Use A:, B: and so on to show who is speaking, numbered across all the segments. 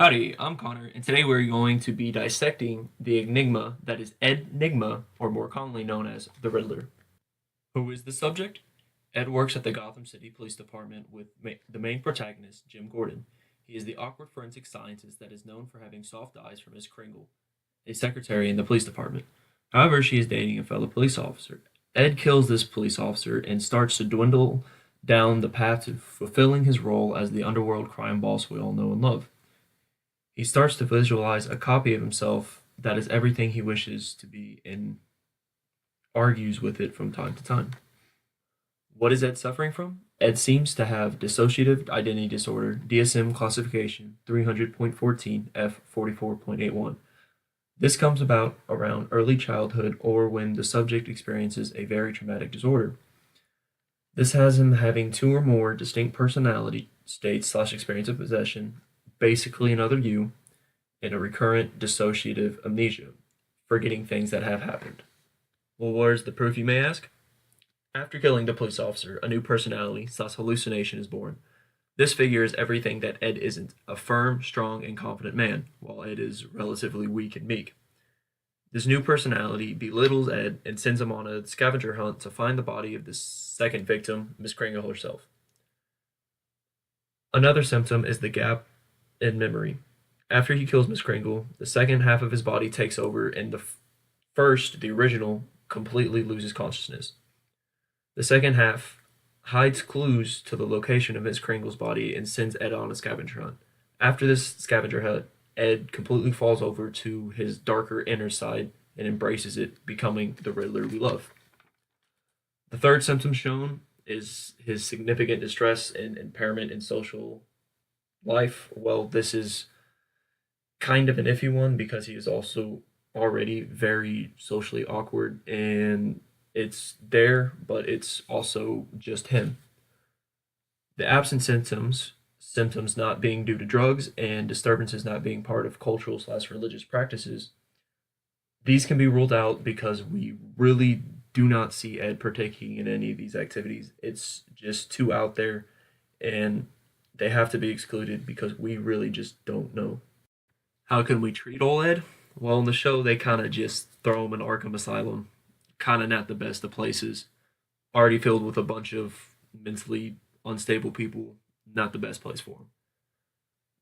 A: Howdy, I'm Connor, and today we're going to be dissecting the enigma that is Ed Nigma, or more commonly known as the Riddler. Who is the subject? Ed works at the Gotham City Police Department with the main protagonist, Jim Gordon. He is the awkward forensic scientist that is known for having soft eyes for Miss Kringle, a secretary in the police department. However, she is dating a fellow police officer. Ed kills this police officer and starts to dwindle down the path to fulfilling his role as the underworld crime boss we all know and love. He starts to visualize a copy of himself that is everything he wishes to be and argues with it from time to time. What is Ed suffering from? Ed seems to have dissociative identity disorder, DSM classification 300.14 F44.81. This comes about around early childhood or when the subject experiences a very traumatic disorder. This has him having two or more distinct personality states / experience of possession, basically another you, and a recurrent dissociative amnesia, forgetting things that have happened. Well, where's the proof, you may ask? After killing the police officer, a new personality / hallucination is born. This figure is everything that Ed isn't, a firm, strong, and confident man, while Ed is relatively weak and meek. This new personality belittles Ed and sends him on a scavenger hunt to find the body of the second victim, Miss Kringle herself. Another symptom is the gap in memory. After he kills Miss Kringle, the second half of his body takes over, and the original, completely loses consciousness. The second half hides clues to the location of Miss Kringle's body and sends Ed on a scavenger hunt. After this scavenger hunt, Ed completely falls over to his darker inner side and embraces it, becoming the Riddler we love. The third symptom shown is his significant distress and impairment in social life. Well, this is kind of an iffy one because he is also already very socially awkward, and it's there, but it's also just him. The absent symptoms not being due to drugs and disturbances not being part of cultural / religious practices, these can be ruled out because we really do not see Ed partaking in any of these activities. It's just too out there, and they have to be excluded because we really just don't know. How can we treat old Ed? Well, in the show, they kind of just throw him in Arkham Asylum. Kind of not the best of places. Already filled with a bunch of mentally unstable people. Not the best place for him.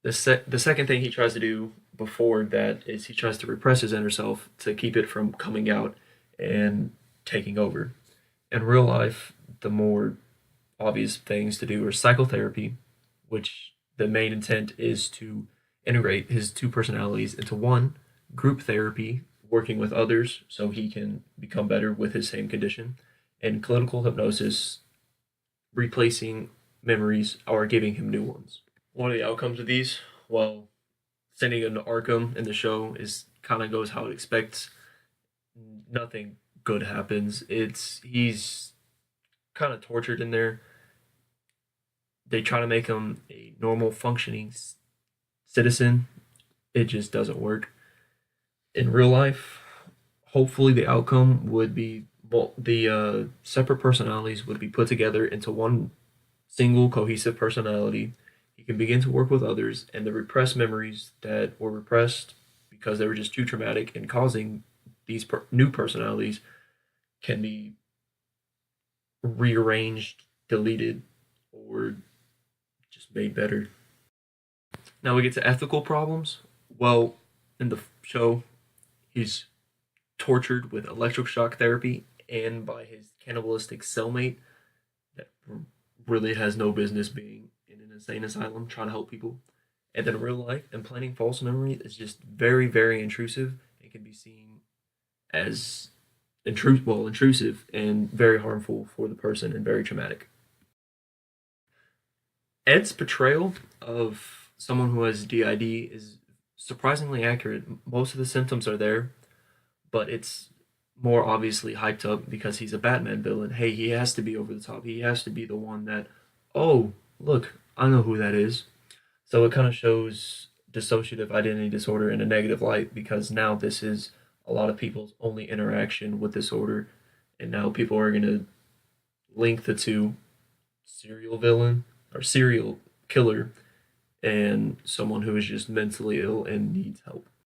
A: The second thing he tries to do before that is he tries to repress his inner self to keep it from coming out and taking over. In real life, the more obvious things to do are psychotherapy, which the main intent is to integrate his two personalities into one, group therapy, working with others so he can become better with his same condition, and clinical hypnosis, replacing memories or giving him new ones. One of the outcomes of these, well, sending him to Arkham in the show is kind of goes how it expects. Nothing good happens. He's kind of tortured in there. They try to make him a normal functioning citizen. It just doesn't work. In real life, hopefully the outcome would be, well, the separate personalities would be put together into one single cohesive personality. He can begin to work with others, and the repressed memories that were repressed because they were just too traumatic and causing these new personalities can be rearranged, deleted, or just made better. Now we get to ethical problems. Well, in the show, he's tortured with electric shock therapy and by his cannibalistic cellmate that really has no business being in an insane asylum trying to help people. And then in real life, implanting false memory is just very, very intrusive and can be seen as intrusive and very harmful for the person and very traumatic. Ed's portrayal of someone who has DID is surprisingly accurate. Most of the symptoms are there, but it's more obviously hyped up because he's a Batman villain. Hey, he has to be over the top. He has to be the one that, oh, look, I know who that is. So it kind of shows dissociative identity disorder in a negative light because now this is a lot of people's only interaction with disorder, and now people are going to link the two serial villain or serial killer and someone who is just mentally ill and needs help.